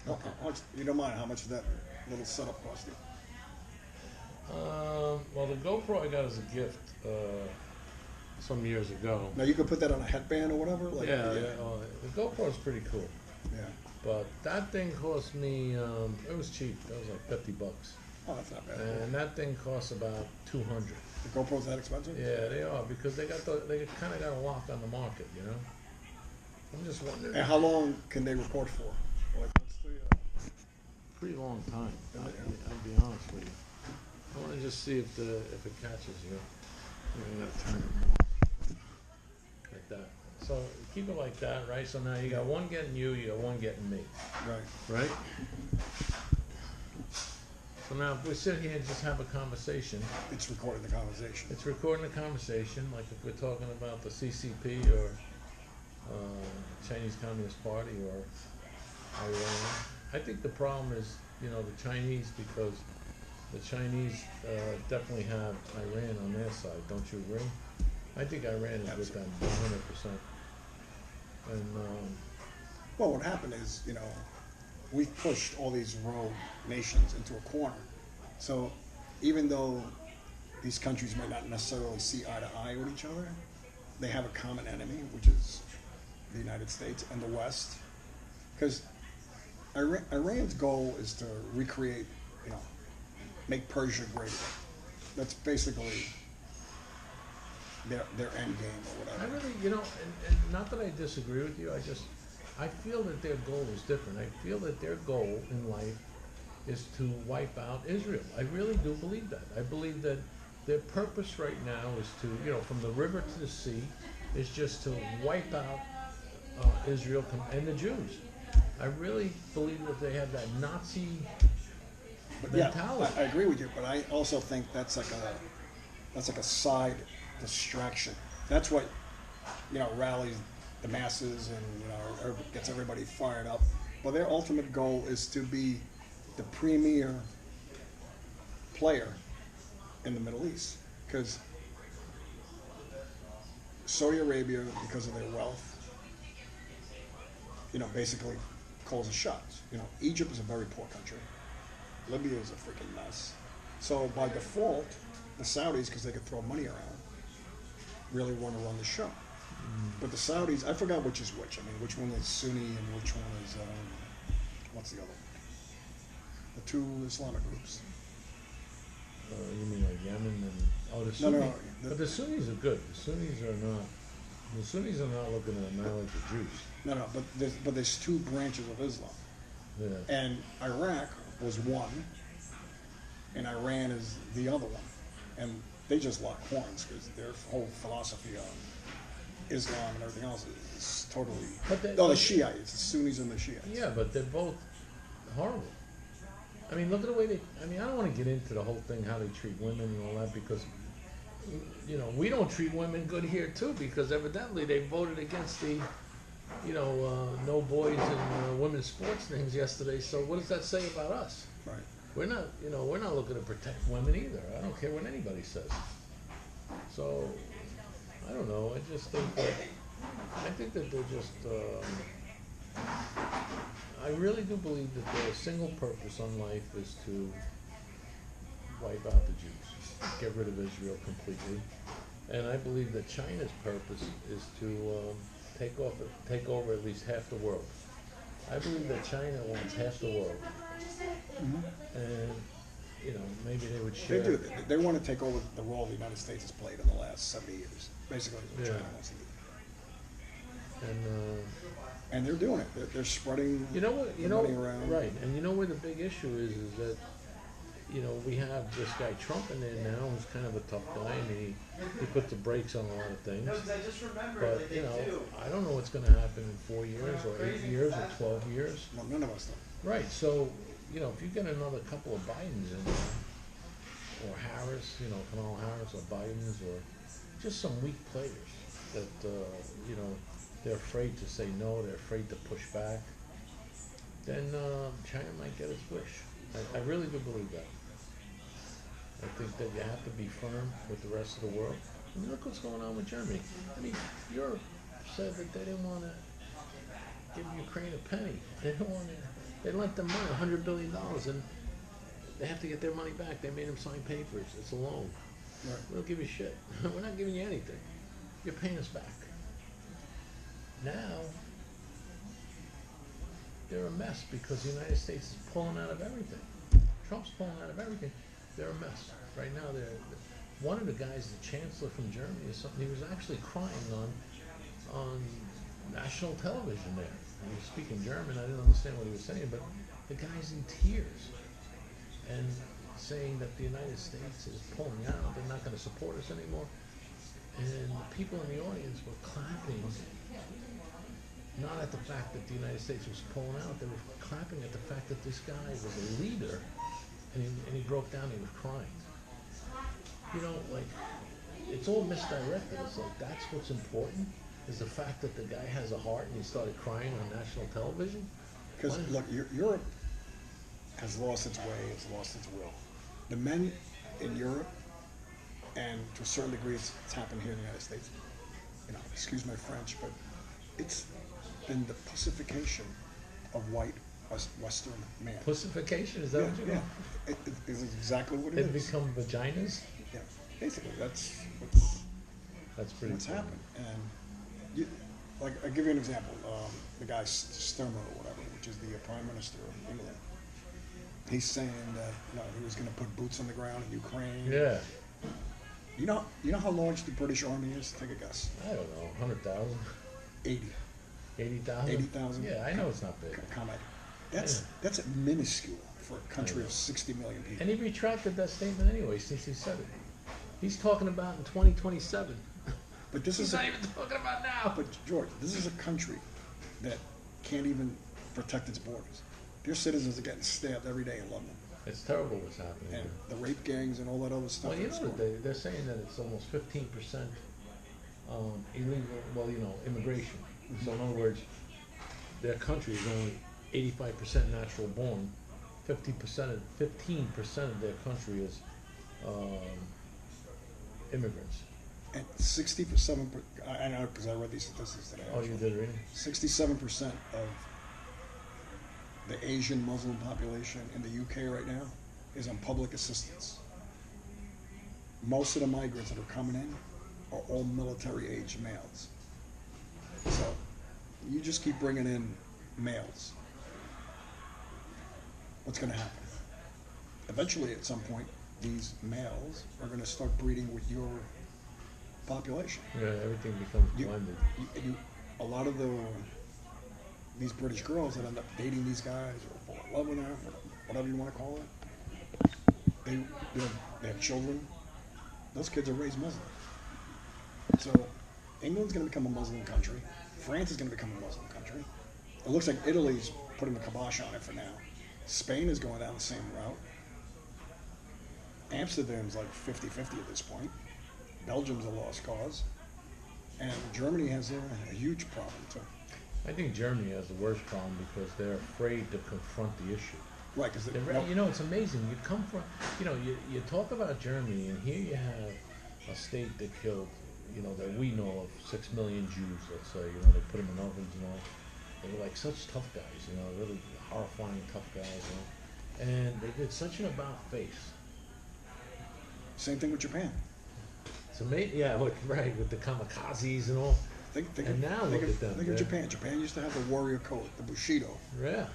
How much, you don't mind how much that little setup cost you? Well, the GoPro I got as a gift some years ago. Now you could put that on a headband or whatever. Like, Yeah. The GoPro is pretty cool, yeah. but that thing cost me. It was cheap. That was like $50, Oh, that's not bad. and that thing costs about 200. The GoPro's that expensive? Yeah, they are because they kind of got a lock on the market, you know. I'm just wondering. And how long can they record for? Like, what's the? Pretty long time. Yeah. I'll be honest with you. I want to just see if it catches you. I'm gonna turn it more like that. So keep it like that, right? So now you got one getting you got one getting me, Right. right? So now if we sit here and just have a conversation, It's recording the conversation. it's recording the conversation, like if we're talking about the CCP or Chinese Communist Party or Iran. I think the problem is, the Chinese, because the Chinese definitely have Iran on their side. Don't you agree? I think Iran is with them 100%. And Well, what happened is, we pushed all these rogue nations into a corner. So even though these countries may not necessarily see eye to eye with each other, they have a common enemy, which is the United States and the West. Because Iran's goal is to recreate, make Persia great. That's basically their end game or I whatever. really, and not that I disagree with you, I feel that their goal is different. I feel that their goal in life is to wipe out Israel. I really do believe that. I believe that their purpose right now is to, from the river to the sea, is just to wipe out Israel and the Jews. I really believe that they have that Nazi But mentality. yeah, I agree with you, but I also think that's like a side distraction. That's what rallies the masses and gets everybody fired up. But their ultimate goal is to be the premier player in the Middle East, because Saudi Arabia, because of their wealth, basically calls the shots. Egypt is a very poor country. Libya is a freaking mess. So by default, the Saudis, because they could throw money around, really want to run the show. But the Saudis, I forgot which is which. I mean, which one is Sunni and which one is, what's the other one? The two Islamic groups. You mean like Yemen and the Sunnis? No. But the Sunnis are good. The Sunnis are not. The Sunnis are not looking to annihilate the Jews. No, but there's two branches of Islam, Yeah. and Iraq was one, and Iran is the other one, and they just lock horns because their whole philosophy on Islam and everything else is totally. The Shiites, the Sunnis and the Shiites. Yeah, but they're both horrible. I mean, look at the way I don't want to get into the whole thing, how they treat women and all that, because, we don't treat women good here, too, because evidently they voted against the, no boys and women's sports things yesterday. So what does that say about us? Right. We're not looking to protect women either. I don't care what anybody says. So, I don't know. I think that they're just, I really do believe that their single purpose on life is to wipe out the Jews, get rid of Israel completely. And I believe that China's purpose is to take over at least half the world. I believe that China wants half the world. Mm-hmm. And, maybe they would share. They do. They want to take over the role the United States has played in the last 70 years. Basically, what China wants to do. And they're doing it. They're spreading money around. Right. And you know where the big issue is that, we have this guy Trump in there now, who's kind of a tough guy, and he puts the brakes on a lot of things. But, I don't know what's going to happen in 4 years or 8 years or 12 years. No, none of us do. Right. So, if you get another couple of Bidens in there, or Harris, Kamala Harris or Biden's, or just some weak players that, they're afraid to say no, they're afraid to push back, then China might get its wish. I really do believe that. I think that you have to be firm with the rest of the world. I mean, look what's going on with Germany. I mean, Europe said that they didn't want to give Ukraine a penny. They don't want it. They lent them money, $100 billion, and they have to get their money back. They made them sign papers. It's a loan. Right. We don't give you shit. We're not giving you anything. You're paying us back. Now, they're a mess because the United States is pulling out of everything. Trump's pulling out of everything. They're a mess. Right now, one of the guys, the chancellor from Germany or something, he was actually crying on national television there. He was speaking German. I didn't understand what he was saying, but the guy's in tears and saying that the United States is pulling out. They're not going to support us anymore. And the people in the audience were clapping, not at the fact that the United States was pulling out. They were clapping at the fact that this guy was a leader, and he broke down. He was crying. You know, like, it's all misdirected. It's like, that's what's important, is the fact that the guy has a heart and he started crying on national television. Because, look, Europe has lost its way, it's lost its will. The men in Europe, and to a certain degree it's happened here in the United States, you know, excuse my French, but it's been the pussification of white Western man. Pussification? Is that what you mean? Yeah, it is exactly what it They've is. become vaginas? Yeah, basically, that's pretty what's cool. happened. And you, like, I'll give you an example. The guy Sturmer or whatever, which is the Prime Minister of England, he's saying that, you know, he was going to put boots on the ground in Ukraine. Yeah. You know how large the British Army is? Take a guess. I don't know, 100,000? 80. 80,000? 80,000. Yeah, I know it's not big. Comment. That's minuscule for a country of 60 million people. And he retracted that statement anyway since he said it. He's talking about in 2027. But this He's is not even talking about now. But George, this is a country that can't even protect its borders. Their citizens are getting stabbed every day in London. It's terrible what's happening. And the rape gangs and all that other stuff. Well, you know, they're saying that it's almost 15% illegal, well, you know, immigration. Mm-hmm. So in other words, their country is only 85% natural born. 15% of their country is immigrants. And 67%, I know because I read these statistics today. Oh, you did really? 67% of the Asian Muslim population in the UK right now is on public assistance. Most of the migrants that are coming in are all military-aged males. So you just keep bringing in males. What's going to happen? Eventually, at some point, these males are going to start breeding with your population. Yeah, everything becomes blended. A lot of these British girls that end up dating these guys or fall in love with them, or whatever you want to call it, they have children. Those kids are raised Muslim. So England's going to become a Muslim country. France is going to become a Muslim country. It looks like Italy's putting the kibosh on it for now. Spain is going down the same route. Amsterdam's like 50-50 at this point. Belgium's a lost cause. And Germany has a huge problem too. I think Germany has the worst problem because they're afraid to confront the issue. Right, because you know, it's amazing. You come from, you know, you talk about Germany, and here you have a state that killed, you know, that we know of 6 million Jews. Let's say, you know, they put them in ovens and all. They were like such tough guys, you know, really horrifying tough guys, you know, and they did such an about face. Same thing with Japan. It's amazing, yeah, right, with the kamikazes and all. Look at them. Think of Japan. Japan used to have the warrior code, the Bushido. Yeah.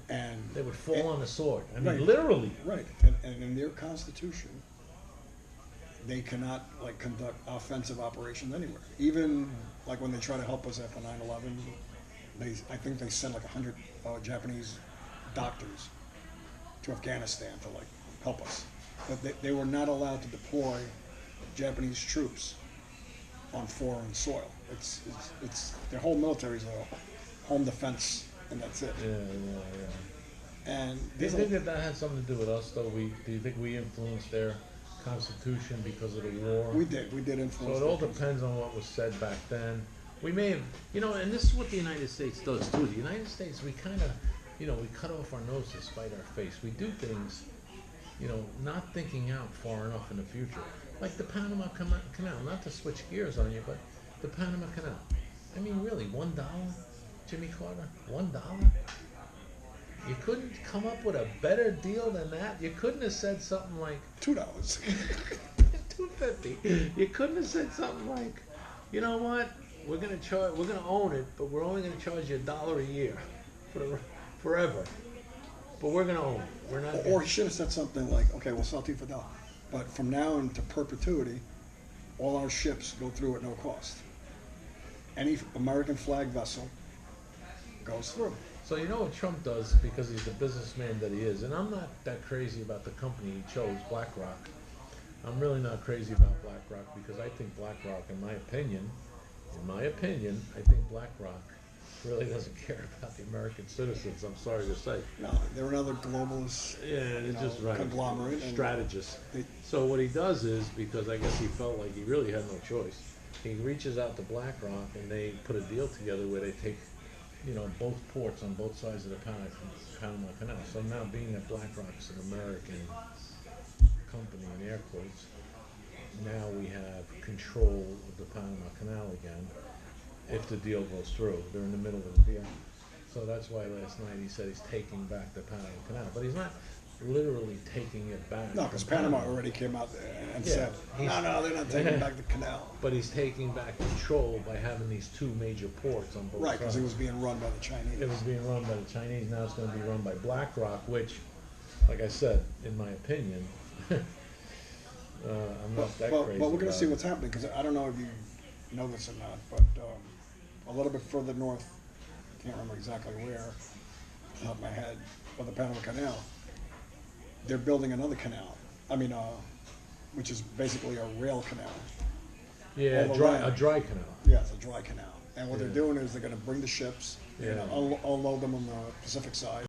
And they would fall on the sword. I mean, right, literally. Right. And in their constitution, they cannot like conduct offensive operations anywhere. Even like when they try to help us after 9/11, I think they sent like 100 Japanese doctors to Afghanistan to like help us, but they were not allowed to deploy Japanese troops on foreign soil. It's their whole military is a home defense, and that's it. Yeah. And do you think that had something to do with us, though? Do you think we influenced their constitution because of the war? We did influence. So it all depends on what was said back then. We may have, you know, and this is what the United States does too. The United States, we kind of, you know, we cut off our nose to spite our face. We do things, you know, not thinking out far enough in the future. Like the Panama Canal, not to switch gears on you, but the Panama Canal. I mean, really, $1? Jimmy Carter? $1? You couldn't come up with a better deal than that? You couldn't have said something like $2. $2.50. You couldn't have said something like, you know what? We're gonna own it, but we're only gonna charge you $1 a year forever. But we're gonna own it. We're not. Or he should have said something like, okay, we'll sell to you for $1, but from now into perpetuity, all our ships go through at no cost. Any American flag vessel goes through. So you know what Trump does, because he's the businessman that he is, and I'm not that crazy about the company he chose, BlackRock. I'm really not crazy about BlackRock because I think BlackRock, in my opinion, I think BlackRock really doesn't care about the American citizens. I'm sorry to say. No, they're another globalist, Just right. conglomerate. Strategist. They, So what he does is, because I guess he felt like he really had no choice, he reaches out to BlackRock and they put a deal together where they take, both ports on both sides of the Panama Canal. So now, being that BlackRock's an American company, in air quotes, now we have control of the Panama Canal again, if the deal goes through. They're in the middle of the deal. So that's why last night he said he's taking back the Panama Canal. But he's not literally taking it back. no, because Panama already came out and said, no, they're not taking back the canal. But he's taking back control by having these two major ports on both Right, sides. because it was being run by the Chinese. It was being run by the Chinese. Now it's going to be run by BlackRock, which, like I said, in my opinion, I'm not that crazy. But we're going to see what's happening, because I don't know if you know this or not, but a little bit further north, can't remember exactly where, off the top of my head, of the Panama Canal, they're building another canal. Which is basically a rail canal. Yeah, a dry canal. Yeah, it's a dry canal. And what they're doing is they're going to bring the ships, unload them on the Pacific side.